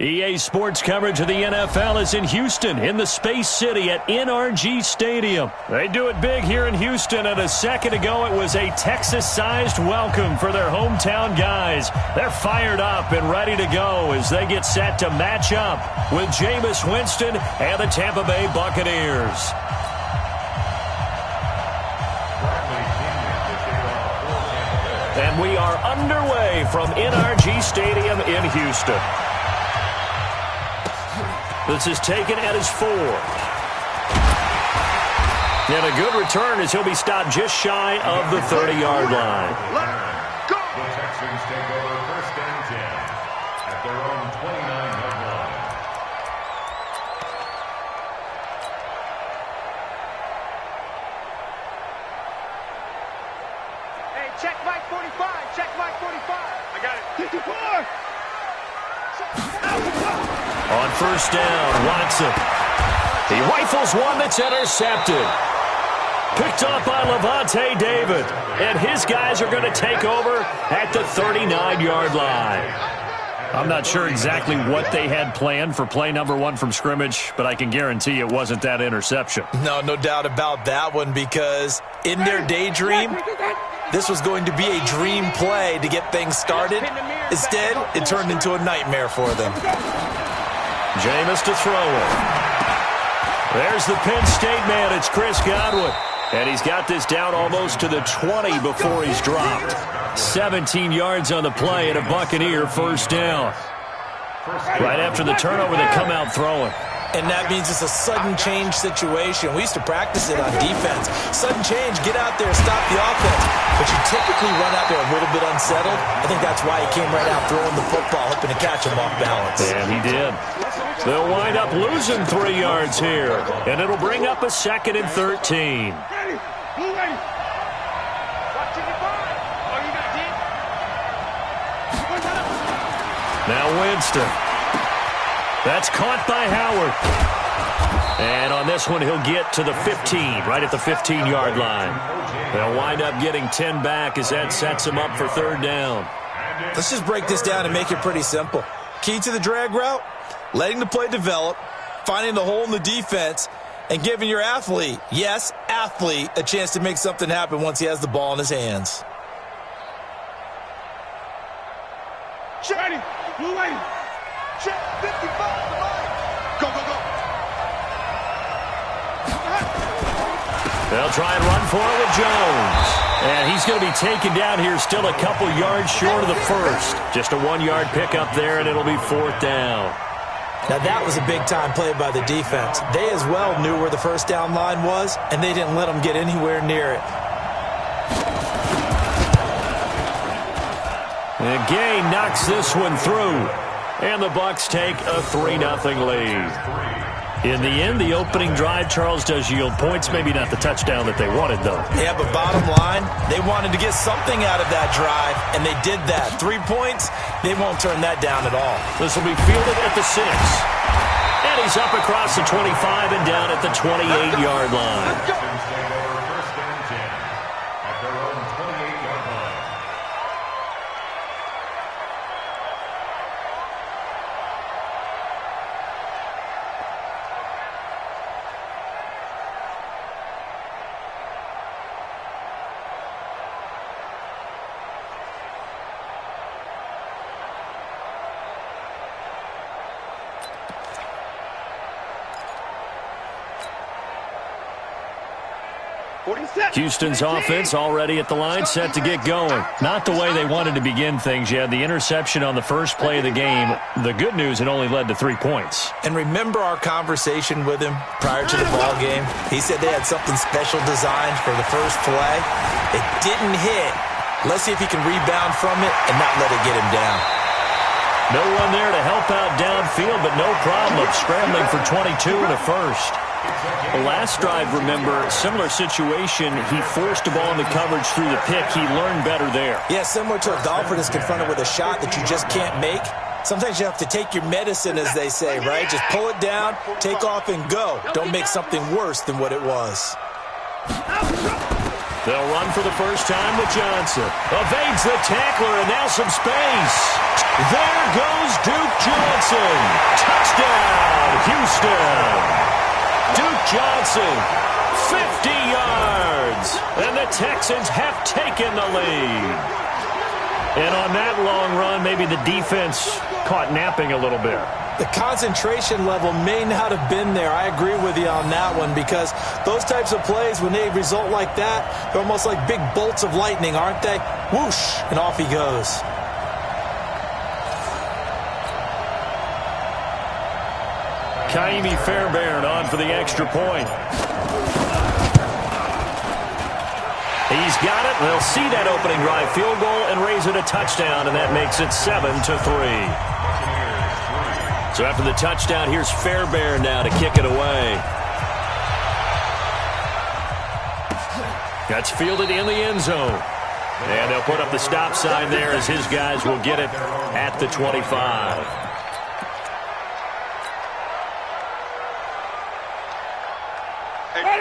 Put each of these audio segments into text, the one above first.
EA Sports coverage of the NFL is in Houston, in the Space City at NRG Stadium. They do it big here in Houston, and a second ago it was a Texas-sized welcome for their hometown guys. They're fired up and ready to go as they get set to match up with Jameis Winston and the Tampa Bay Buccaneers. And we are underway from NRG Stadium in Houston. This is taken at his 4. And a good return as he'll be stopped just shy of the 30-yard line. Go! The Texans take over first and 10 at their own 29-yard line. Hey, check Mike 45. Check Mike 45. I got it. 54. On first down, Watson. He rifles one that's intercepted. Picked up by Levante David. And his guys are going to take over at the 39-yard line. I'm not sure exactly what they had planned for play number 1 from scrimmage, but I can guarantee it wasn't that interception. No doubt about that one, because in their daydream, this was going to be a dream play to get things started. Instead, it turned into a nightmare for them. Jameis to throw it. There's the Penn State man. It's Chris Godwin. And he's got this down almost to the 20 before he's dropped. 17 yards on the play and a Buccaneer first down. Right after the turnover, they come out throwing. And that means it's a sudden change situation. We used to practice it on defense. Sudden change, get out there, stop the offense. But you typically run out there a little bit unsettled. I think that's why he came right out throwing the football, hoping to catch him off balance. And he did. They'll wind up losing 3 yards here. And it'll bring up a 2nd and 13. Now Winston. That's caught by Howard. And on this one, he'll get to the 15, right at the 15-yard line. They'll wind up getting 10 back as that sets them up for third down. Let's just break this down and make it pretty simple. Key to the drag route, letting the play develop, finding the hole in the defense, and giving your athlete, yes, athlete, a chance to make something happen once he has the ball in his hands. Ready. Blue lane. Check 55. Go, go, go. They'll try and run for it with Jones. And he's going to be taken down here still a couple yards short of the first. Just a 1-yard pickup there, and it'll be fourth down. Now that was a big-time play by the defense. They as well knew where the first down line was, and they didn't let them get anywhere near it. And Gay knocks this one through. And the Bucs take a 3-0 lead. In the end, the opening drive, Charles, does yield points. Maybe not the touchdown that they wanted, though. Yeah, but bottom line, they wanted to get something out of that drive, and they did that. 3 points, they won't turn that down at all. This will be fielded at the 6. And he's up across the 25 and down at the 28-yard line. Houston's offense already at the line, set to get going. Not the way they wanted to begin things. You had the interception on the first play of the game. The good news, it only led to 3 points. And remember our conversation with him prior to the ball game? He said they had something special designed for the first play. It didn't hit. Let's see if he can rebound from it and not let it get him down. No one there to help out downfield, but no problem scrambling for 22 in the first. The last drive, remember, similar situation. He forced the ball into coverage through the pick. He learned better there. Yeah, similar to a golfer that's confronted with a shot that you just can't make. Sometimes you have to take your medicine, as they say, right? Just pull it down, take off, and go. Don't make something worse than what it was. They'll run for the first time with Johnson. Evades the tackler, and now some space. There goes Duke Johnson. Touchdown, Houston. Duke Johnson, 50 yards. And the Texans have taken the lead. And on that long run, maybe the defense caught napping a little bit. The concentration level may not have been there. I agree with you on that one, because those types of plays, when they result like that, they're almost like big bolts of lightning, aren't they? Whoosh, and off he goes. Kaimi Fairbairn on for the extra point. He's got it. They'll see that opening drive field goal and raise it a touchdown, and that makes it 7-3. So after the touchdown, here's Fairbairn now to kick it away. That's fielded in the end zone. And they'll put up the stop sign there as his guys will get it at the 25.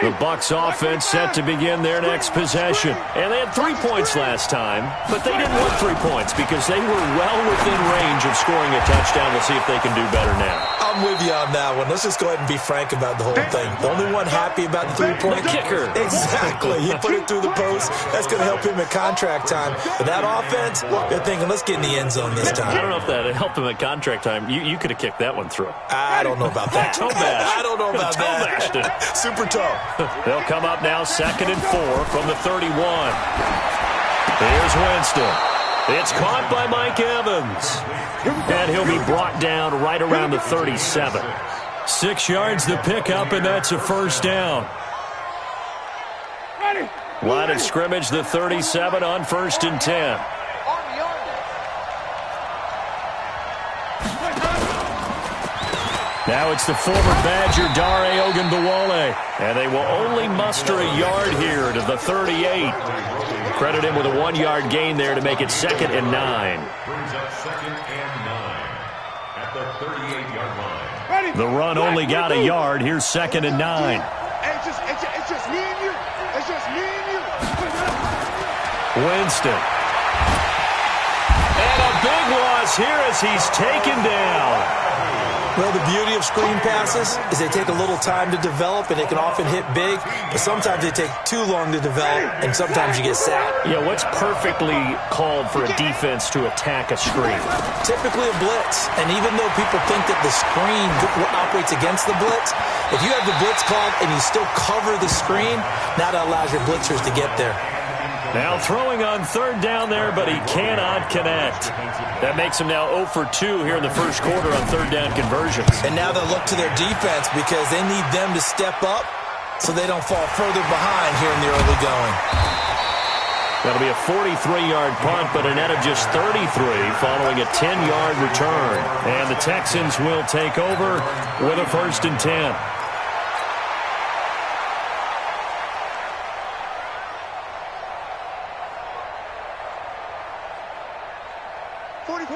The Bucs offense set to begin their next possession. And they had 3 points last time, but they didn't want 3 points because they were well within range of scoring a touchdown. We'll see if they can do better now. I'm with you on that one. Let's just go ahead and be frank about the whole thing. The only one happy about the 3-point kicker. Exactly. He put it through the post. That's going to help him at contract time. But that offense, they're thinking, let's get in the end zone this time. I don't know if that helped him at contract time. You could have kicked that one through. I don't know about that. I don't know about that. Super toe. They'll come up now 2nd and 4 from the 31. Here's Winston. It's caught by Mike Evans. And he'll be brought down right around the 37. 6 yards the pickup, and that's a first down. Line of scrimmage, the 37 on 1st and 10. Now it's the former Badger Dare Ogunbowale, and they will only muster a yard here to the 38. Credit him with a 1-yard gain there to make it 2nd and 9. Brings up 2nd and 9 at the 38-yard line. The run only got a yard. Here's 2nd and 9. It's just me and you. It's just me and you. Winston. And a big loss here as he's taken down. Well, the beauty of screen passes is they take a little time to develop, and they can often hit big, but sometimes they take too long to develop, and sometimes you get sacked. Yeah, what's perfectly called for a defense to attack a screen? Typically a blitz, and even though people think that the screen operates against the blitz, if you have the blitz called and you still cover the screen, now that allows your blitzers to get there. Now throwing on 3rd down there, but he cannot connect. That makes him now 0 for 2 here in the first quarter on 3rd down conversions. And now they'll look to their defense because they need them to step up so they don't fall further behind here in the early going. That'll be a 43-yard punt, but a net of just 33 following a 10-yard return. And the Texans will take over with a 1st and 10.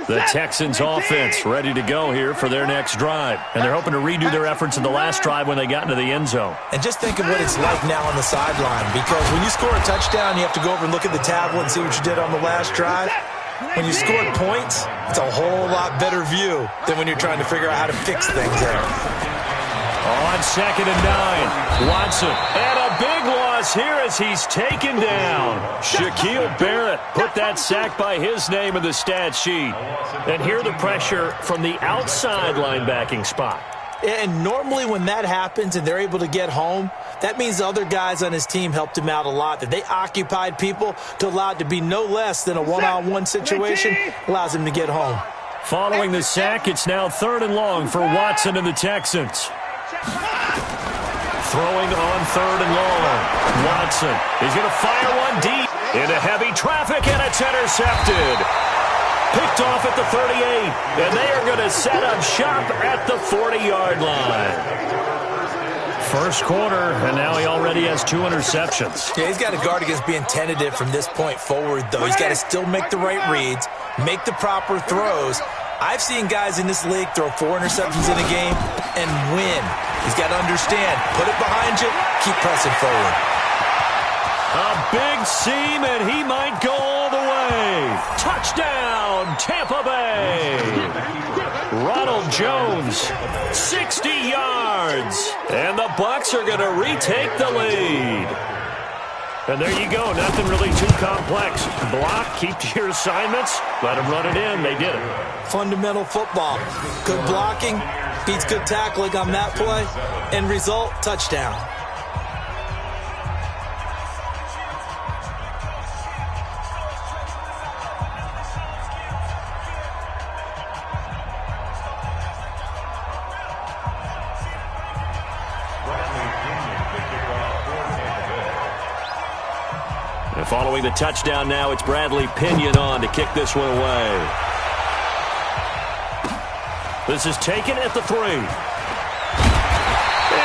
The Texans offense ready to go here for their next drive. And they're hoping to redo their efforts in the last drive when they got into the end zone. And just think of what it's like now on the sideline, because when you score a touchdown, you have to go over and look at the tablet and see what you did on the last drive. When you scored points, it's a whole lot better view than when you're trying to figure out how to fix things out. On 2nd and 9, Watson. And a big loss here as he's taken down. Shaquille Barrett put that sack by his name in the stat sheet. And here the pressure from the outside linebacking spot. And normally when that happens and they're able to get home, that means the other guys on his team helped him out a lot. That they occupied people to allow it to be no less than a one-on-one situation, allows him to get home. Following the sack, it's now 3rd and long for Watson and the Texans. Throwing on 3rd and long. Watson. He's going to fire one deep into heavy traffic, and it's intercepted. Picked off at the 38, and they are going to set up shop at the 40-yard line. First quarter, and now he already has 2 interceptions. Yeah, he's got to guard against being tentative from this point forward, though. He's got to still make the right reads, make the proper throws. I've seen guys in this league throw 4 interceptions in a game and win. He's got to understand, put it behind you, keep pressing forward. A big seam, and he might go all the way. away. Touchdown, Tampa Bay. Ronald Jones, 60 yards. And the Bucs are going to retake the lead. And there you go. Nothing really too complex. Block, keep to your assignments, let them run it in. They did it. Fundamental football. Good blocking, beats good tackling on that play. End result, touchdown. And following the touchdown now, it's Bradley Pinion on to kick this one away. This is taken at the 3. And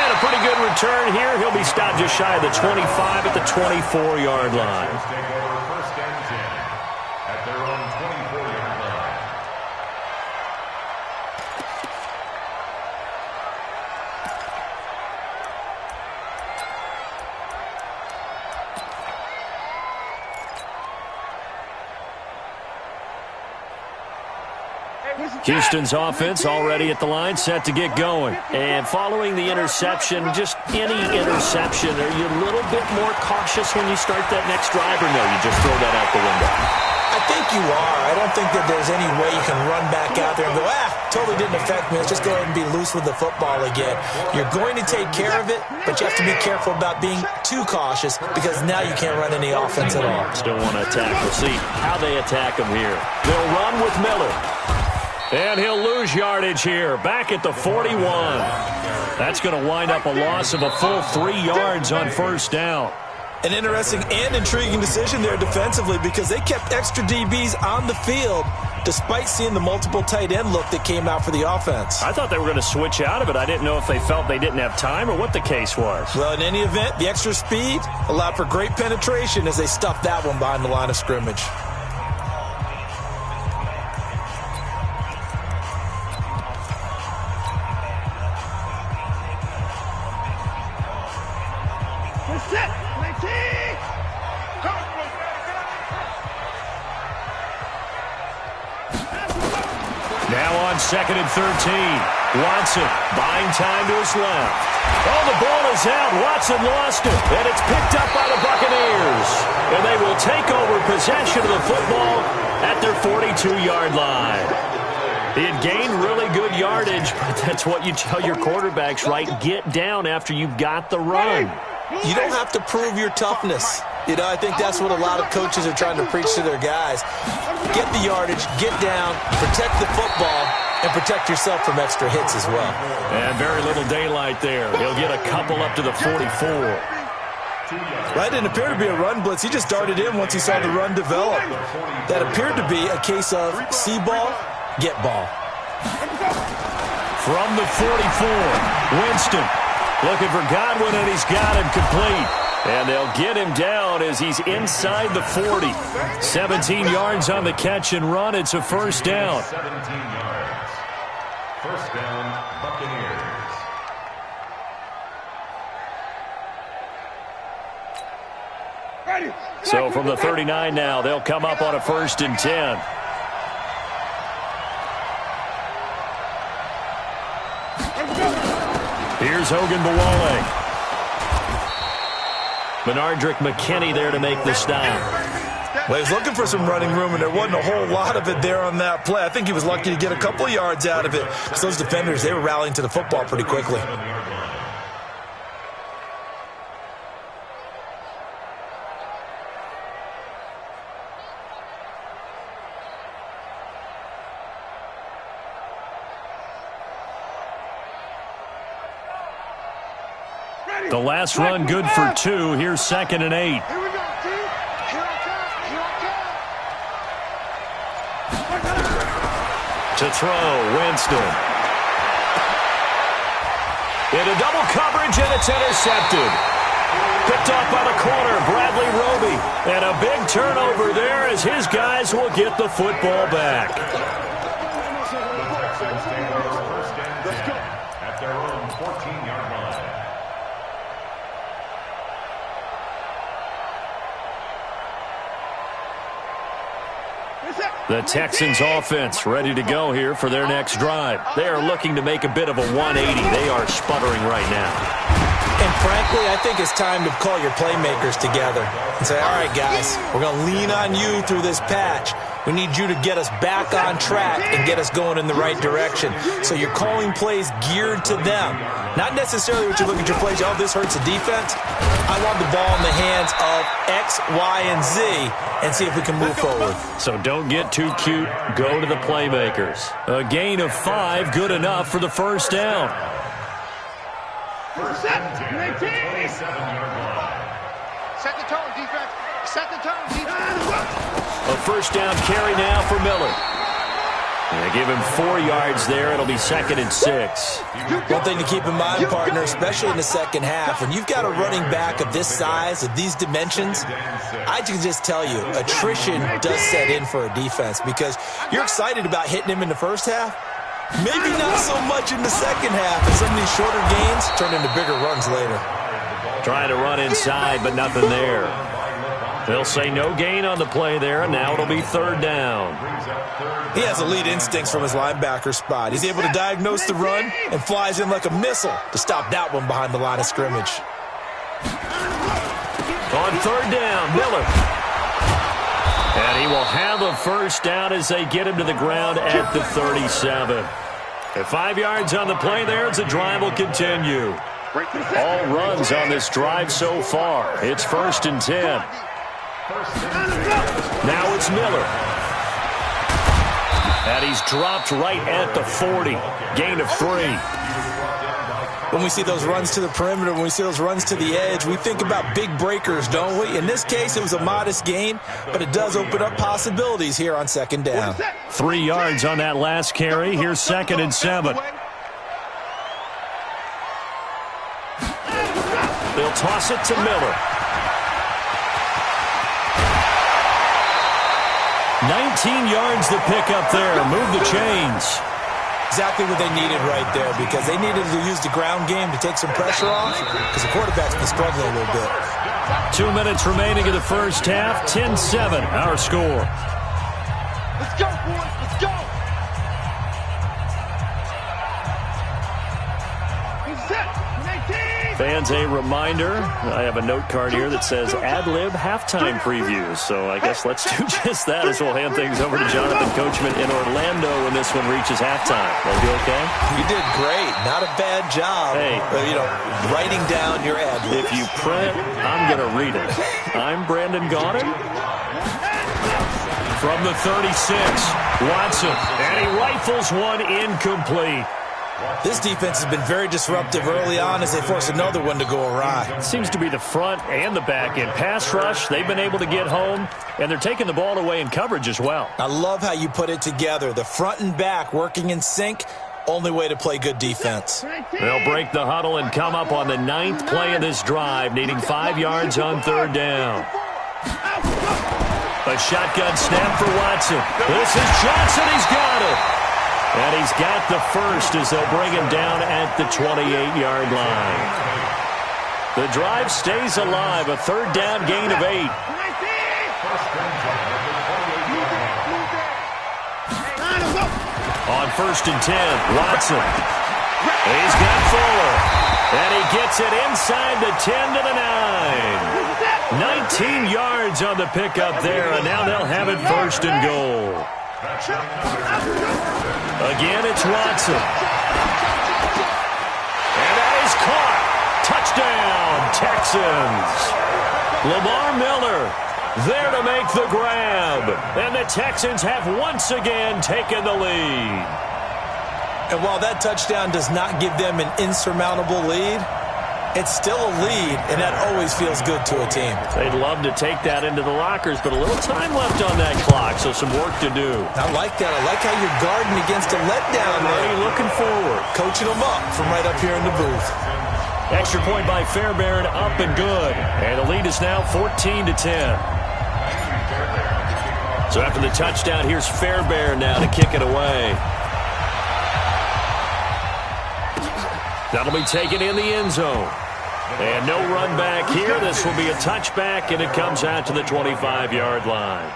a pretty good return here. He'll be stopped just shy of the 25 at the 24-yard line. Take over first and 10 at their own 24-yard line. Houston's offense already at the line, set to get going. And following the interception, just any interception, are you a little bit more cautious when you start that next drive, or no, you just throw that out the window? I think you are. I don't think that there's any way you can run back out there and go, totally didn't affect me. Let's just go ahead and be loose with the football again. You're going to take care of it, but you have to be careful about being too cautious because now you can't run any offense at all. Still want to attack. We'll see how they attack him here. They'll run with Miller. And he'll lose yardage here, back at the 41. That's going to wind up a loss of a full 3 yards on first down. An interesting and intriguing decision there defensively because they kept extra DBs on the field despite seeing the multiple tight end look that came out for the offense. I thought they were going to switch out of it. I didn't know if they felt they didn't have time or what the case was. Well, in any event, the extra speed allowed for great penetration as they stuffed that one behind the line of scrimmage. Now on 2nd and 13. Watson buying time to his left. Oh, the ball is out. Watson lost it. And it's picked up by the Buccaneers. And they will take over possession of the football at their 42-yard line. He had gained really good yardage, but that's what you tell your quarterbacks, right? Get down after you've got the run. You don't have to prove your toughness. You know, I think that's what a lot of coaches are trying to preach to their guys. Get the yardage, get down, protect the football, and protect yourself from extra hits as well. And very little daylight there. He'll get a couple up to the 44. Right, didn't appear to be a run blitz. He just darted in once he saw the run develop. That appeared to be a case of see ball, get ball. From the 44, Winston looking for Godwin, and he's got him complete. And they'll get him down as he's inside the 40. 17 yards on the catch and run. It's a first down. 17 yards. First down, Buccaneers. So from the 39 now, they'll come up on a 1st and 10. Here's Hogan Bawale. Benardrick McKinney there to make the stop. Well, he was looking for some running room, and there wasn't a whole lot of it there on that play. I think he was lucky to get a couple of yards out of it because those defenders, they were rallying to the football pretty quickly. The last run good for 2. Here's 2nd and 8. Here we go, team. Here I come. To throw, Winston. Into double coverage, and it's intercepted. Picked off by the corner, Bradley Roby. And a big turnover there as his guys will get the football back. First and 10 at their own 14-yard line. The Texans offense ready to go here for their next drive. They are looking to make a bit of a 180. They are sputtering right now. And frankly, I think it's time to call your playmakers together and say, all right, guys, we're going to lean on you through this patch. We need you to get us back on track and get us going in the right direction. So you're calling plays geared to them. Not necessarily what you look at your plays, oh, this hurts the defense. I want the ball in the hands of X, Y, and Z and see if we can move forward. So don't get too cute. Go to the playmakers. A gain of 5, good enough for the first down. Set the tone, defense. Set the tone, defense. A first down carry now for Miller. They give him 4 yards there. It'll be 2nd and 6. One thing to keep in mind, partner, especially in the second half, when you've got a running back of this size, of these dimensions, I can just tell you, attrition does set in for a defense because you're excited about hitting him in the first half. Maybe not so much in the second half, and some of these shorter gains turn into bigger runs later. Trying to run inside, but nothing there. They'll say no gain on the play there, and now it'll be 3rd down. He has elite instincts from his linebacker spot. He's able to diagnose the run and flies in like a missile to stop that one behind the line of scrimmage. On 3rd down, Miller. And he will have a first down as they get him to the ground at the 37. At 5 yards on the play there, as the drive will continue. All runs on this drive so far. It's 1st and 10. Now it's Miller. And he's dropped right at the 40. Gain of 3. When we see those runs to the perimeter, when we see those runs to the edge, we think about big breakers, don't we? In this case, it was a modest gain, but it does open up possibilities here on 2nd down. 3 yards on that last carry. Here's 2nd and 7. They'll toss it to Miller. 19 yards to pick up there. Move the chains. Exactly what they needed right there because they needed to use the ground game to take some pressure off because the quarterback's been struggling a little bit. 2 minutes remaining in the first half. 10-7, our score. Let's go, boys. Let's go. He's set. 19. Fans, a reminder, I have a note card here that says ad-lib halftime previews. So I guess let's do just that as we'll hand things over to Jonathan Coachman in Orlando when this one reaches halftime. Will be okay? You did great. Not a bad job. Hey. Writing down your ad-libs. If you print, I'm going to read it. I'm Brandon Gaudin. From the 36, Watson. And he rifles one incomplete. This defense has been very disruptive early on as they force another one to go awry. It seems to be the front and the back end. Pass rush, they've been able to get home, and they're taking the ball away in coverage as well. I love how you put it together. The front and back working in sync, only way to play good defense. They'll break the huddle and come up on the 9th play of this drive, needing 5 yards on 3rd down. A shotgun snap for Watson. This is Johnson. He's got it. And he's got the first as they'll bring him down at the 28-yard line. The drive stays alive. A 3rd down gain of 8. On 1st and 10, Watson. He's got Fuller. And he gets it inside the 10 to the 9. 19 yards on the pickup there, and now they'll have it 1st and goal. Again, it's Watson. And that is caught. Touchdown, Texans. Lamar Miller there to make the grab. And the Texans have once again taken the lead. And while that touchdown does not give them an insurmountable lead, it's still a lead, and that always feels good to a team. They'd love to take that into the lockers, but a little time left on that clock, so some work to do. I like that. I like how you're guarding against a letdown there. Looking forward. Coaching them up from right up here in the booth. Extra point by Fairbairn, up and good. And the lead is now 14-10. So after the touchdown, here's Fairbairn now to kick it away. That'll be taken in the end zone. And no run back here. This will be a touchback, and it comes out to the 25-yard line.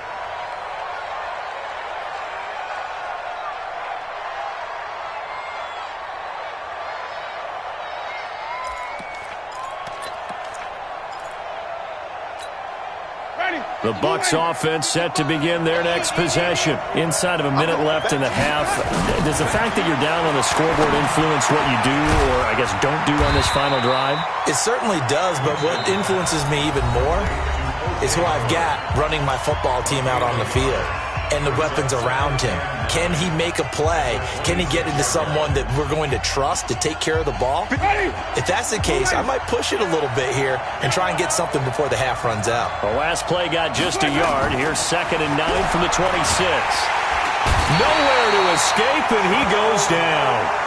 The Bucs offense set to begin their next possession. Inside of a minute left in the half, does the fact that you're down on the scoreboard influence what you do, or I guess don't do on this final drive? It certainly does, but what influences me even more is who I've got running my football team out on the field and the weapons around him. Can he make a play? Can he get into someone that we're going to trust to take care of the ball? If that's the case, I might push it a little bit here and try and get something before the half runs out. The last play got just a yard. Here's 2nd and 9 from the 26. Nowhere to escape, and he goes down.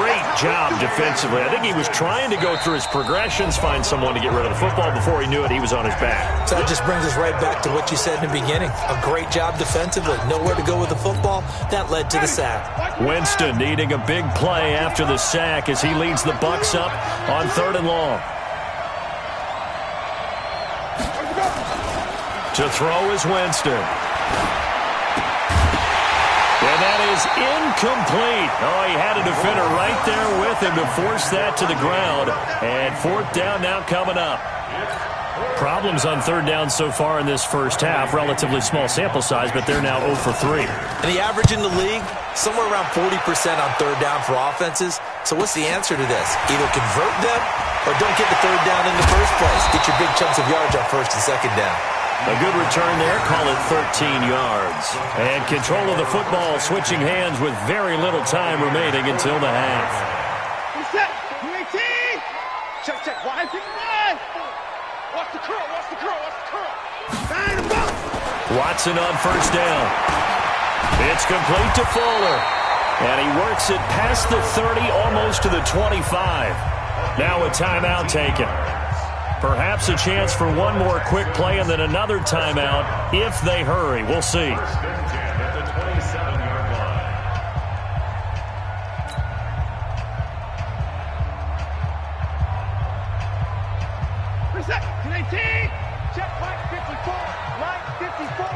Great job defensively. I think he was trying to go through his progressions, find someone to get rid of the football. Before he knew it, he was on his back. So that just brings us right back to what you said in the beginning. A great job defensively. Nowhere to go with the football. That led to the sack. Winston needing a big play after the sack as he leads the Bucs up on 3rd and long. To throw is Winston. And that is incomplete. Oh, he had a defender right there with him to force that to the ground. And 4th down now coming up. Problems on 3rd down so far in this first half. Relatively small sample size, but they're now 0 for 3. And the average in the league, somewhere around 40% on 3rd down for offenses. So what's the answer to this? Either convert them or don't get the 3rd down in the first place. Get your big chunks of yards on 1st and 2nd down. A good return there, call it 13 yards. And control of the football, switching hands with very little time remaining until the half. Reset. 18. Check. Wide pick line. Watch the curl. Nine and ball. Watson on 1st down. It's complete to Fuller. And he works it past the 30, almost to the 25. Now a timeout taken. Perhaps a chance for one more quick play and then another timeout if they hurry. We'll see. 1st and 10 at the 27-yard line. Reset. 18. Check. Mike 54. Mike 54.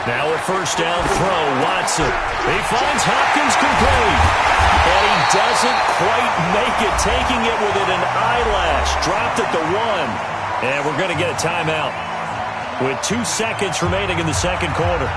Now a 1st down throw. Watson. He finds Hopkins complete. And he doesn't quite make it, taking it within an eyelash. Dropped at the 1. And we're going to get a timeout with 2 seconds remaining in the 2nd quarter.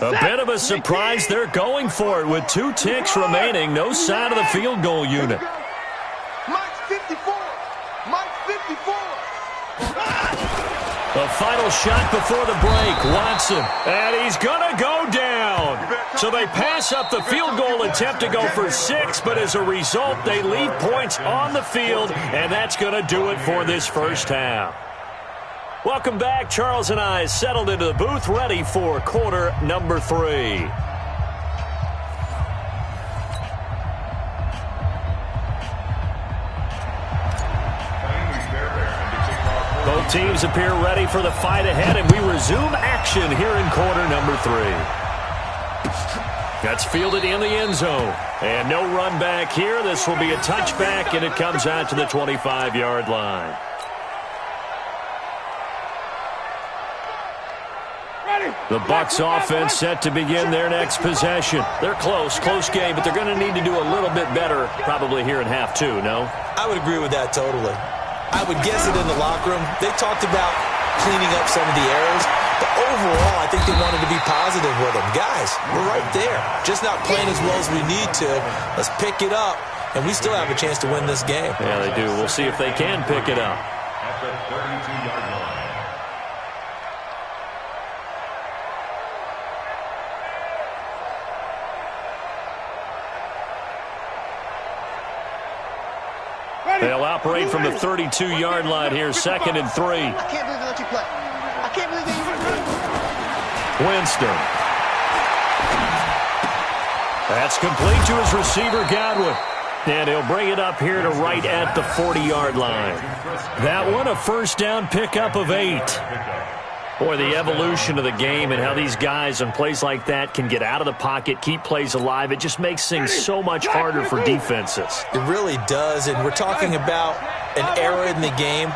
A bit of a surprise. They're going for it with 2 ticks remaining. No sign of the field goal unit. Mike 54. Mike 54. The final shot before the break. Watson. And he's going to go down. So they pass up the field goal attempt to go for 6, but as a result, they leave points on the field, and that's going to do it for this first half. Welcome back. Charles and I settled into the booth, ready for quarter number 3. Both teams appear ready for the fight ahead, and we resume action here in quarter number 3. That's fielded in the end zone. And no run back here. This will be a touchback, and it comes out to the 25-yard line. The Bucs offense set to begin their next possession. They're close game, but they're going to need to do a little bit better probably here in half 2, no? I would agree with that totally. I would guess it in the locker room. They talked about cleaning up some of the errors, but overall, I think they wanted to be positive with them. Guys, we're right there. Just not playing as well as we need to. Let's pick it up, and we still have a chance to win this game. Yeah, they do. We'll see if they can pick it up. At the 32-yard line. They'll operate from the 32-yard line here, 2nd and 3. I can't believe they let you play. I can't believe they even Winston. That's complete to his receiver, Godwin. And he'll bring it up here to right at the 40-yard line. That one, a 1st down pickup of 8. Boy, the evolution of the game and how these guys on plays like that can get out of the pocket, keep plays alive, it just makes things so much harder for defenses. It really does, and we're talking about an era in the game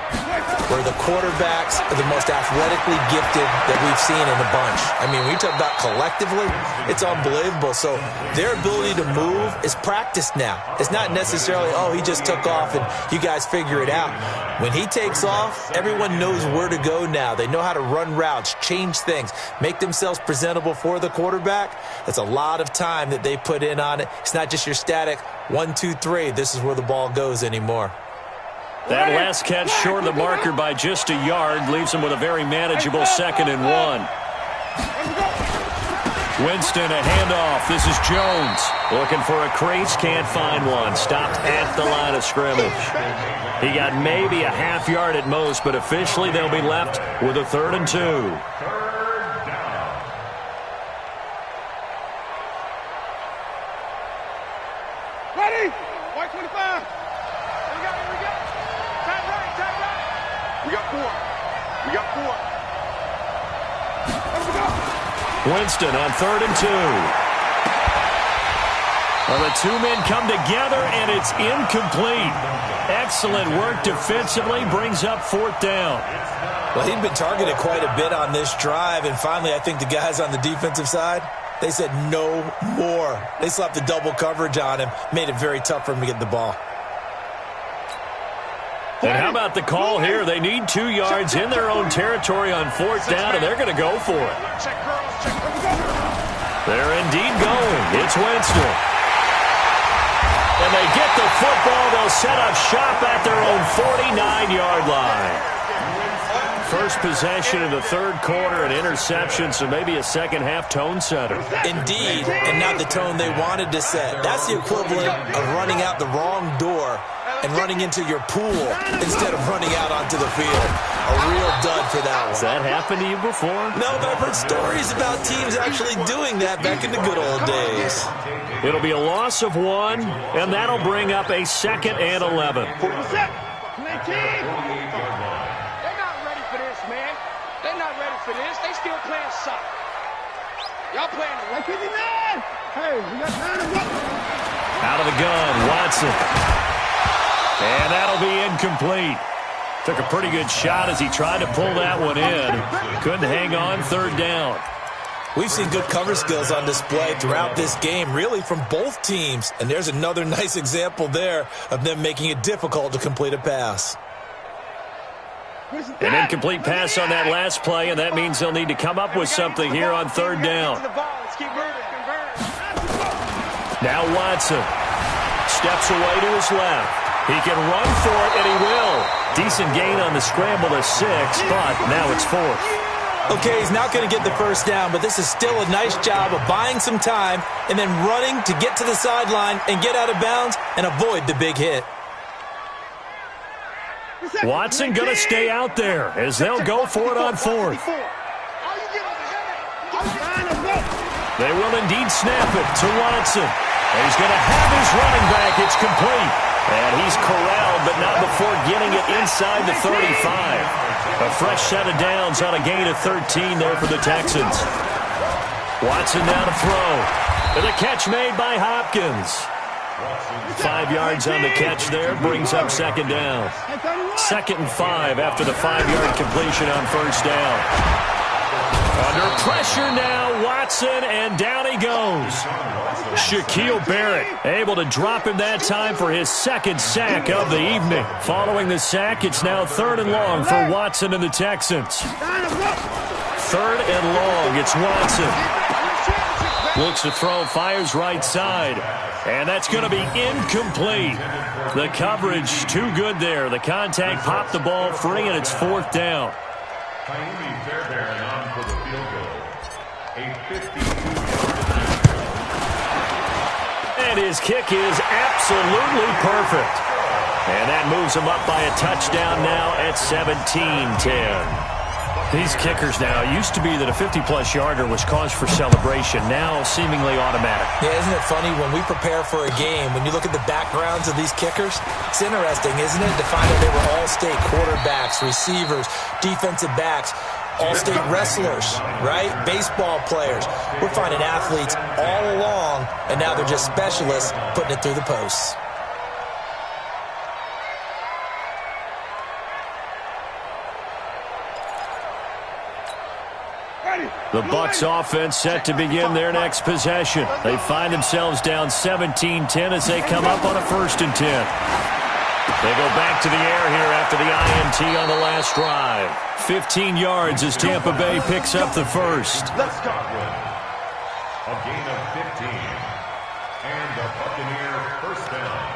where the quarterbacks are the most athletically gifted that we've seen in a bunch. I mean, when you talk about collectively, it's unbelievable. So their ability to move is practiced now. It's not necessarily, oh, he just took off and you guys figure it out. When he takes off, everyone knows where to go now. They know how to run routes, change things, make themselves presentable for the quarterback. That's a lot of time that they put in on it. It's not just your static 1, 2, 3. This is where the ball goes anymore. That last catch short of the marker by just a yard leaves him with a very manageable 2nd and 1. Winston, a handoff. This is Jones. Looking for a crease, can't find one. Stopped at the line of scrimmage. He got maybe a half yard at most, but officially they'll be left with a 3rd and 2. Ready? White 25. Here we go. Tight right. We got 4. Let's go. Winston on 3rd and 2. Well, the two men come together, and it's incomplete. Excellent work defensively, brings up 4th down. Well, he'd been targeted quite a bit on this drive, and finally I think the guys on the defensive side, they said no more. They slapped the double coverage on him, made it very tough for him to get the ball. And how about the call here? They need 2 yards in their own territory on 4th down, and they're going to go for it. They're indeed going. It's Winston. And they get the football. They'll set up shop at their own 49-yard line. First possession of the 3rd quarter, an interception, so maybe a second-half tone setter. Indeed, and not the tone they wanted to set. That's the equivalent of running out the wrong door and running into your pool instead of running out onto the field. A real dud for that one. Has that happened to you before? No, but I've heard stories about teams actually doing that back in the good old days. It'll be a loss of 1, and that'll bring up a 2nd and 11. For this, they still playing soccer. Y'all playing the 159. Hey, we got time to go. Out of the gun, Watson. And that'll be incomplete. Took a pretty good shot as he tried to pull that one in. Couldn't hang on, 3rd down. We've seen good cover skills on display throughout this game, really from both teams. And there's another nice example there of them making it difficult to complete a pass. An incomplete pass on that last play, and that means they'll need to come up with something here on 3rd down. Now Watson steps away to his left. He can run for it, and he will. Decent gain on the scramble to 6, but now it's 4th. Okay, he's not going to get the 1st down, but this is still a nice job of buying some time and then running to get to the sideline and get out of bounds and avoid the big hit. Watson going to stay out there as they'll go for it on 4th. They will indeed snap it to Watson. He's going to have his running back. It's complete. And he's corralled, but not before getting it inside the 35. A fresh set of downs on a gain of 13 there for the Texans. Watson now to throw. And the catch made by Hopkins. 5 yards on the catch there, brings up 2nd down. 2nd and 5 after the 5-yard completion on 1st down. Under pressure now, Watson, and down he goes. Shaquille Barrett able to drop him that time for his 2nd sack of the evening. Following the sack, it's now 3rd and long for Watson and the Texans. 3rd and long, it's Watson. Looks to throw, fires right side. And that's going to be incomplete. The coverage too good there. The contact popped the ball free, and it's 4th down. Fairbairn on for the field goal. A 52-yard. And his kick is absolutely perfect. And that moves him up by a touchdown now at 17-10. These kickers now, it used to be that a 50-plus yarder was cause for celebration, now seemingly automatic. Yeah, isn't it funny when we prepare for a game, when you look at the backgrounds of these kickers, it's interesting, isn't it, to find out they were all-state quarterbacks, receivers, defensive backs, all-state wrestlers, right? Baseball players. We're finding athletes all along, and now they're just specialists putting it through the posts. The Bucs offense set to begin their next possession. They find themselves down 17-10 as they come up on a 1st and 10. They go back to the air here after the INT on the last drive. 15 yards as Tampa Bay picks up the first. Let's start with a gain of 15 and the Buccaneer first down.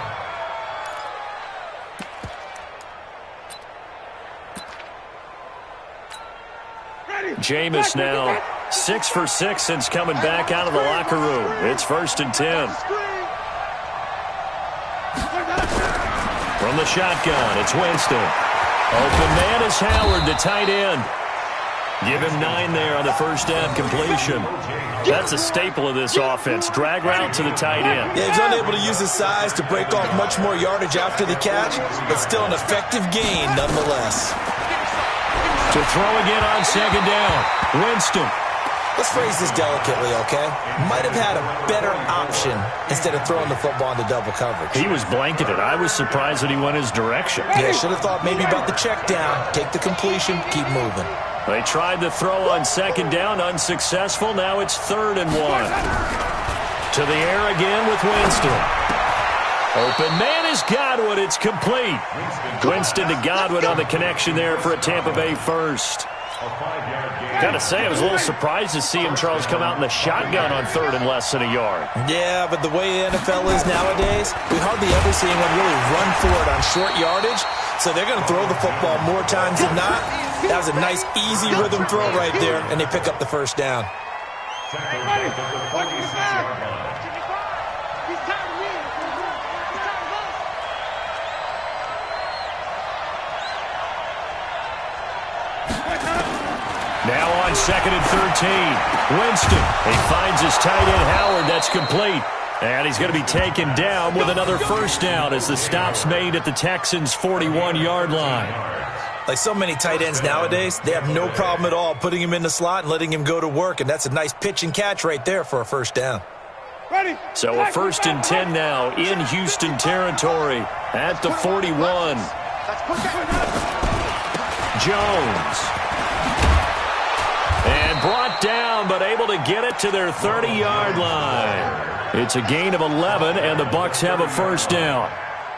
Jameis now 6 for 6 since coming back out of the locker room. It's 1st and 10. From the shotgun, it's Winston. Open man is Howard, the tight end. Give him 9 there on the first down completion. That's a staple of this offense. Drag route to the tight end. Yeah, he's unable to use his size to break off much more yardage after the catch, but still an effective gain nonetheless. To throw again on 2nd down, Winston. Let's phrase this delicately, okay? Might have had a better option instead of throwing the football into double coverage. He was blanketed. I was surprised that he went his direction. Yeah, should have thought maybe about the check down, take the completion, keep moving. They tried to throw on 2nd down, unsuccessful. Now it's 3rd and 1. To the air again with Winston. Open man is Godwin. It's complete. Winston to Godwin on the connection there for a Tampa Bay first. Got to say, I was a little surprised to see him, Charles, come out in the shotgun on 3rd and less than a yard. Yeah, but the way the NFL is nowadays, we hardly ever see anyone really run for it on short yardage. So they're going to throw the football more times than not. That was a nice, easy rhythm throw right there, and they pick up the first down. Now on 2nd and 13. Winston. He finds his tight end, Howard. That's complete. And he's going to be taken down with another first down as the stop's made at the Texans' 41-yard line. Like so many tight ends nowadays, they have no problem at all putting him in the slot and letting him go to work. And that's a nice pitch and catch right there for a first down. So a 1st and 10 now in Houston territory at the 41. Jones. And brought down, but able to get it to their 30-yard line. It's a gain of 11, and the Bucs have a first down.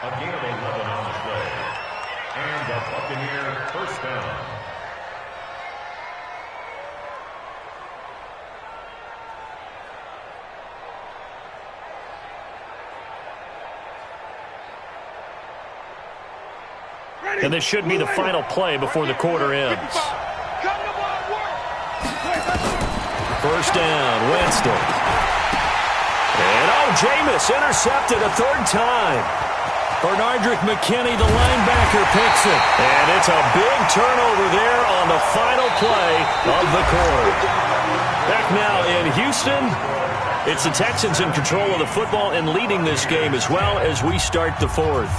A gain of 11 on the play. And the Buccaneer first down. And this should be the final play before the quarter ends. First down, Winston. And Jameis intercepted a 3rd time. Bernardrick McKinney, the linebacker, picks it. And it's a big turnover there on the final play of the quarter. Back now in Houston, it's the Texans in control of the football and leading this game as well as we start the 4th.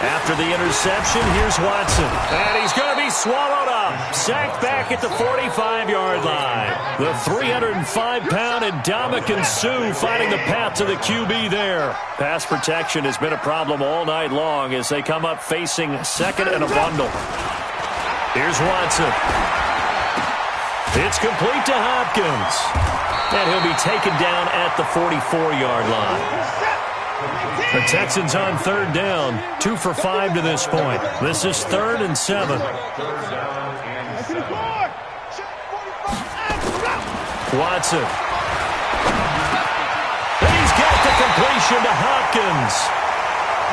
After the interception, here's Watson. And he's going to be swallowed up. Sacked back at the 45-yard line. The 305-pound Ndamukong Suh finding the path to the QB there. Pass protection has been a problem all night long as they come up facing 2nd and a bundle. Here's Watson. It's complete to Hopkins. And he'll be taken down at the 44-yard line. The Texans on 3rd down, 2 for 5 to this point. This is 3rd and 7. Watson. He's got the completion to Hopkins.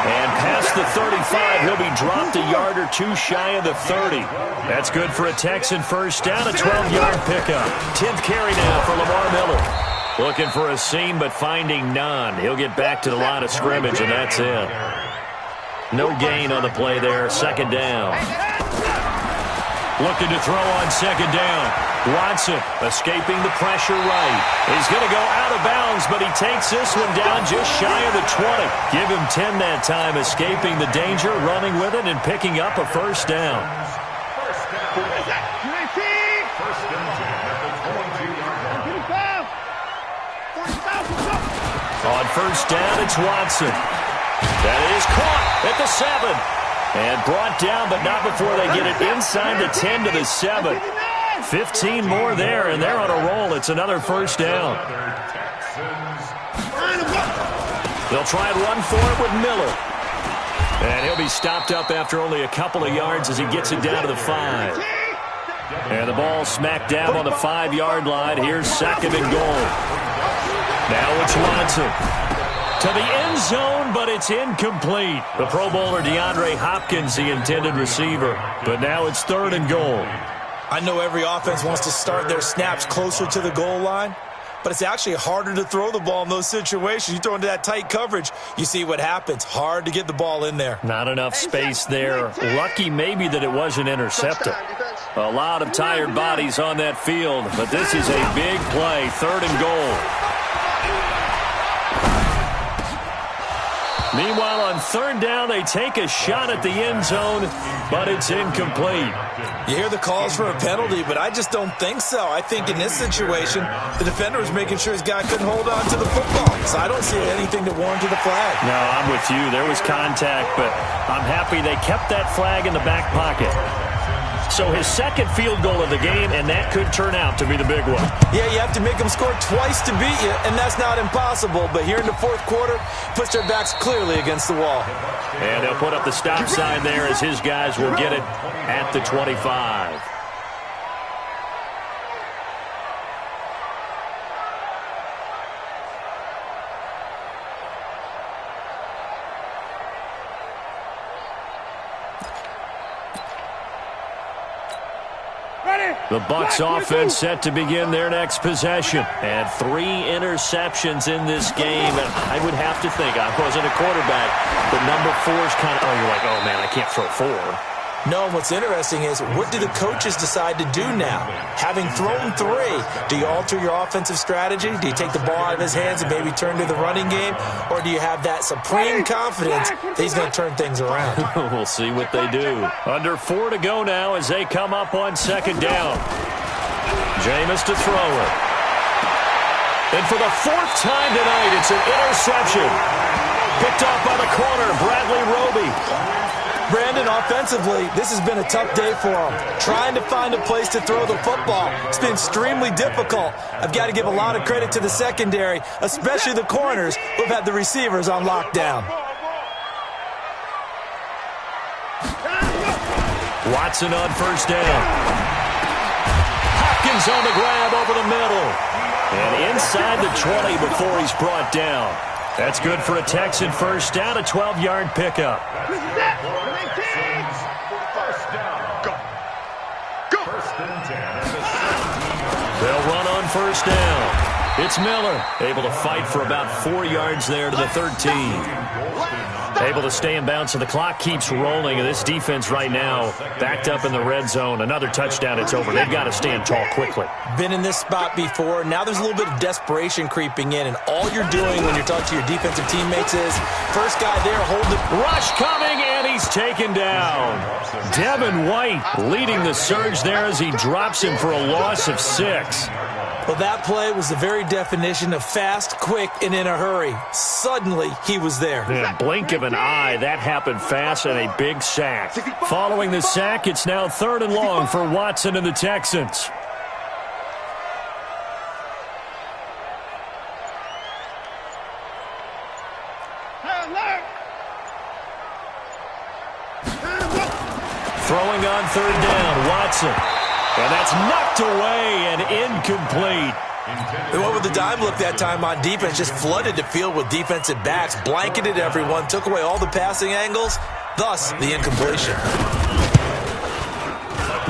And past the 35, he'll be dropped a yard or 2 shy of the 30. That's good for a Texan first down, a 12-yard pickup. 10th carry now for Lamar Miller. Looking for a seam, but finding none. He'll get back to the line of scrimmage, and that's it. No gain on the play there, 2nd down. looking to throw on second down. Watson escaping the pressure right. He's going to go out of bounds, but he takes this one down just shy of the 20. Give him 10 that time, escaping the danger, running with it, and picking up a first down. On first down, it's Watson. That is caught at the 7. And brought down, but not before they get it inside the 10 to the 7. 15 more there, and they're on a roll. It's another first down. They'll try and run for it with Miller. And he'll be stopped up after only a couple of yards as he gets it down to the 5. And the ball smacked down on the 5-yard line. Here's second and goal. Now it's Watson. To the end zone, but it's incomplete. The Pro Bowler DeAndre Hopkins, the intended receiver. But now it's third and goal. I know every offense wants to start their snaps closer to the goal line, but it's actually harder to throw the ball in those situations. You throw into that tight coverage, you see what happens. Hard to get the ball in there. Not enough space there. Lucky maybe that it wasn't intercepted. A lot of tired bodies on that field, but this is a big play. Third and goal. Meanwhile, on third down, they take a shot at the end zone, but it's incomplete. You hear the calls for a penalty, but I just don't think so. I think in this situation, the defender was making sure his guy couldn't hold on to the football. So I don't see anything that warranted a flag. No, I'm with you. There was contact, but I'm happy they kept that flag in the back pocket. So his second field goal of the game, and that could turn out to be the big one. Yeah, you have to make them score twice to beat you, and that's not impossible. But here in the fourth quarter, puts their backs clearly against the wall. And they'll put up the stop sign there as his guys will get it at the 25. The Bucs offense set to begin their next possession. And 3 interceptions in this game. And I would have to think, I wasn't a quarterback, but number 4 is kind of, you're like, oh, man, I can't throw 4. No, what's interesting is, what do the coaches decide to do now? Having thrown 3, do you alter your offensive strategy? Do you take the ball out of his hands and maybe turn to the running game? Or do you have that supreme confidence that he's going to turn things around? We'll see what they do. Under 4 to go now as they come up on second down. Jameis to throw it. And for the 4th time tonight, it's an interception. Picked off by the corner, Bradley Roby. Brandon, offensively, this has been a tough day for him. Trying to find a place to throw the football. It's been extremely difficult. I've got to give a lot of credit to the secondary, especially the corners who've had the receivers on lockdown. Watson on first down. Hopkins on the grab over the middle. And inside the 20 before he's brought down. That's good for a Texan first down, a 12-yard pickup. They'll run on first down. It's Miller, able to fight for about 4 yards there to the 13. Able to stay in bounds, so the clock keeps rolling. And this defense right now backed up in the red zone. Another touchdown, it's over. They've got to stand tall quickly. Been in this spot before. Now there's a little bit of desperation creeping in. And all you're doing when you're talking to your defensive teammates is, first guy there, hold it. Rush coming, and he's taken down. Devin White leading the surge there as he drops him for a loss of 6. Well, that play was the very definition of fast, quick, and in a hurry. Suddenly, he was there. In a blink of an eye, that happened fast, and a big sack. Following the sack, it's now 3rd and long for Watson and the Texans. Throwing on 3rd down, Watson. And that's knocked away and incomplete. They went with the dime look that time on defense, just flooded the field with defensive backs, blanketed everyone, took away all the passing angles, thus the incompletion.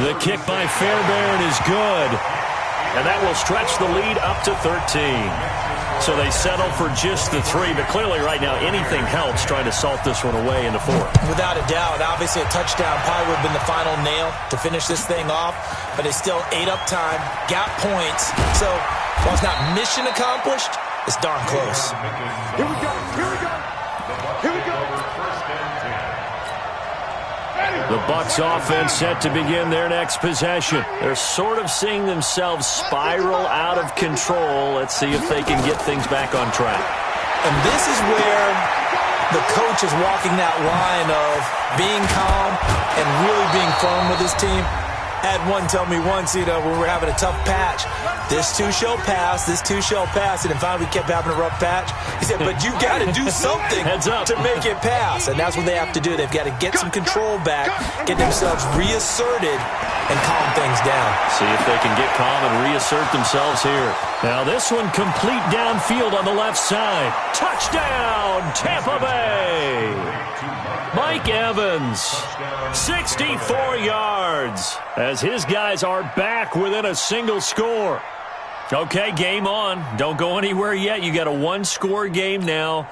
The kick by Fairbairn is good. And that will stretch the lead up to 13. So they settle for just the 3, but clearly right now anything helps trying to salt this one away in the 4th. Without a doubt, obviously a touchdown probably would have been the final nail to finish this thing off, but they still ate up time, got points. So while it's not mission accomplished, it's darn close. Here we go. Here we go. Here we go. The Bucs offense set to begin their next possession. They're sort of seeing themselves spiral out of control. Let's see if they can get things back on track. And this is where the coach is walking that line of being calm and really being firm with his team. I had one tell me once, when we were having a tough patch, this too shall pass, this too shall pass, and then finally we kept having a rough patch. He said, but you got to do something to make it pass, and that's what they have to do. They've got to get some control back, get themselves reasserted, and calm things down. See if they can get calm and reassert themselves here. Now this one complete downfield on the left side. Touchdown, Tampa Bay! Mike Evans, 64 yards, as his guys are back within a single score. Okay, game on. Don't go anywhere yet. You got a one-score game now.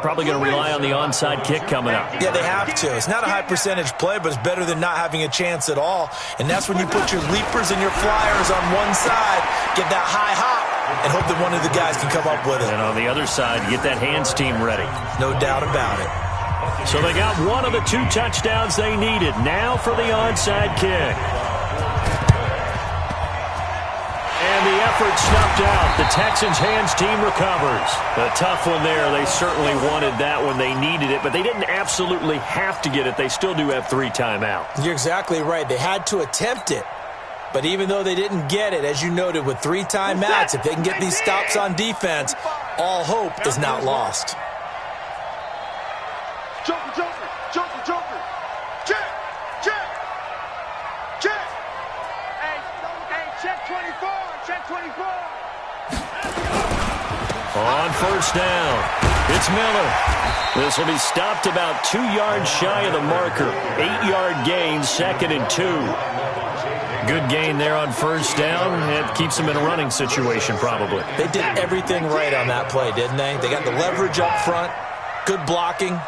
Probably going to rely on the onside kick coming up. Yeah, they have to. It's not a high percentage play, but it's better than not having a chance at all. And that's when you put your leapers and your flyers on one side, get that high hop, and hope that one of the guys can come up with it. And on the other side, get that hands team ready. No doubt about it. So they got one of the 2 touchdowns they needed. Now for the onside kick. And the effort snuffed out. The Texans' hands team recovers. A tough one there. They certainly wanted that one. They needed it, but they didn't absolutely have to get it. They still do have 3 timeouts. You're exactly right. They had to attempt it. But even though they didn't get it, as you noted, with 3 timeouts, if they can get these stops on defense, all hope is not lost. Joker, Joker, Joker, Joker. Check, check, check. Hey, check 24, check 24. On first down, it's Miller. This will be stopped about 2 yards shy of the marker. 8-yard gain, 2nd and 2. Good gain there on first down. It keeps them in a running situation probably. They did everything right on that play, didn't they? They got the leverage up front, good blocking.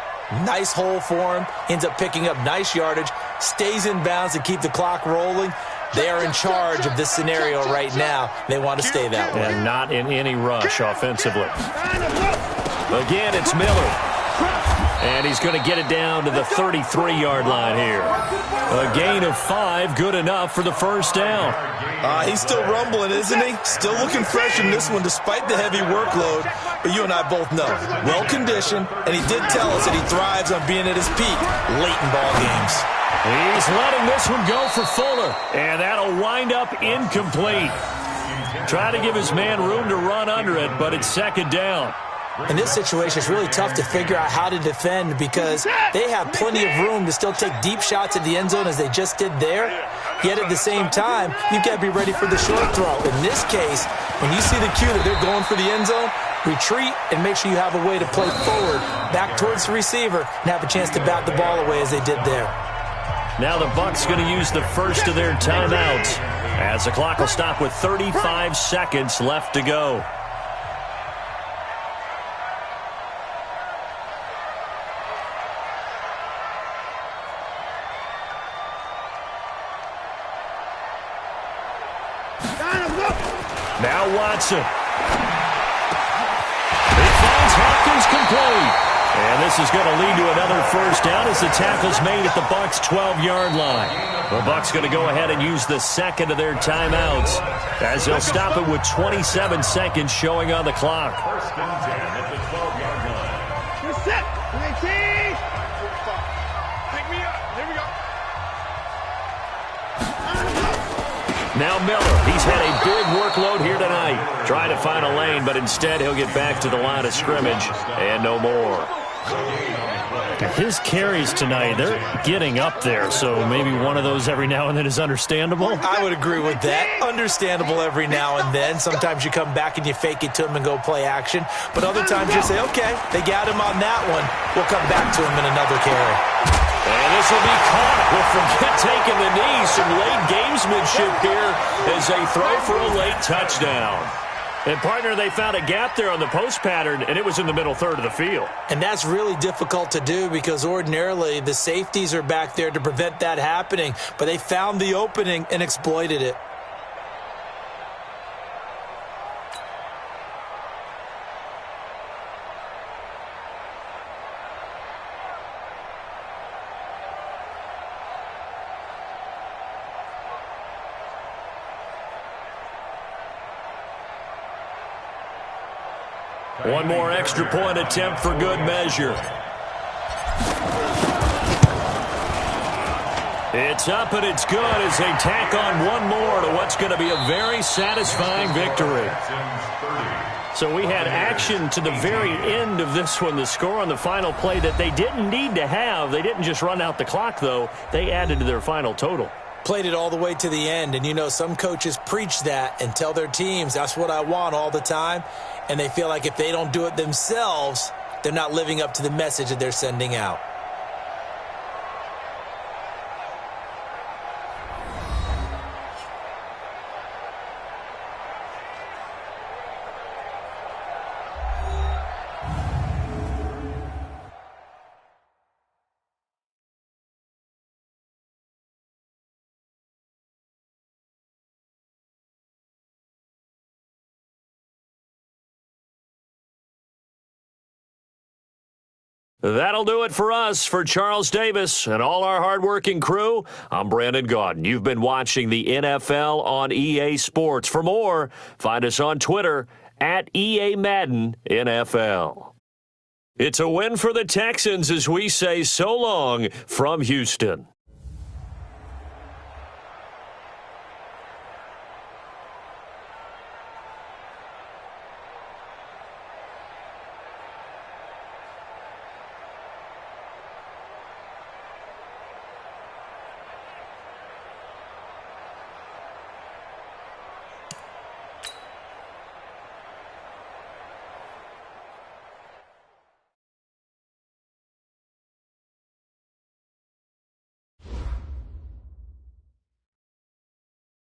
Nice hole for him. Ends up picking up nice yardage. Stays in bounds to keep the clock rolling. They are in charge of this scenario right now. They want to stay that way. And not in any rush offensively. Again, it's Miller. And he's going to get it down to the 33-yard line here. A gain of 5, good enough for the first down. He's still rumbling, isn't he? Still looking fresh in this one despite the heavy workload. But you and I both know, well-conditioned, and he did tell us that he thrives on being at his peak late in ball games. He's letting this one go for Fuller, and that'll wind up incomplete. Try to give his man room to run under it, but it's 2nd down. In this situation, it's really tough to figure out how to defend because they have plenty of room to still take deep shots at the end zone as they just did there. Yet at the same time, you've got to be ready for the short throw. In this case, when you see the cue that they're going for the end zone, retreat and make sure you have a way to play forward, back towards the receiver, and have a chance to bat the ball away as they did there. Now the Bucs going to use the first of their timeouts as the clock will stop with 35 seconds left to go. Now Watson. He finds Hopkins complete. And this is going to lead to another first down as the tackle's made at the Bucs' 12-yard line. The Bucs going to go ahead and use the second of their timeouts as they'll stop it with 27 seconds showing on the clock. First and 10 at the 12-yard line. You're set. 19. Pick me up. Here we go. Now Miller, he's had a big workload here tonight. Trying to find a lane, but instead he'll get back to the line of scrimmage and no more. His carries tonight, they're getting up there, so maybe one of those every now and then is understandable. I would agree with that. Understandable every now and then. Sometimes you come back and you fake it to him and go play action. But other times you say, okay, they got him on that one. We'll come back to him in another carry. And this will be caught. We'll forget taking the knee. Some late gamesmanship here as they throw for a late touchdown. And, partner, they found a gap there on the post pattern, and it was in the middle third of the field. And that's really difficult to do because ordinarily the safeties are back there to prevent that happening. But they found the opening and exploited it. One more extra point attempt for good measure. It's up and it's good as they tack on one more to what's going to be a very satisfying victory. So we had action to the very end of this one. The score on the final play that they didn't need to have. They didn't just run out the clock, though. They added to their final total. Played it all the way to the end. And, you know, some coaches preach that and tell their teams, that's what I want all the time. And they feel like if they don't do it themselves, they're not living up to the message that they're sending out. That'll do it for us. For Charles Davis and all our hardworking crew, I'm Brandon Gaudin. You've been watching the NFL on EA Sports. For more, find us on Twitter at EA Madden NFL. It's a win for the Texans as we say so long from Houston.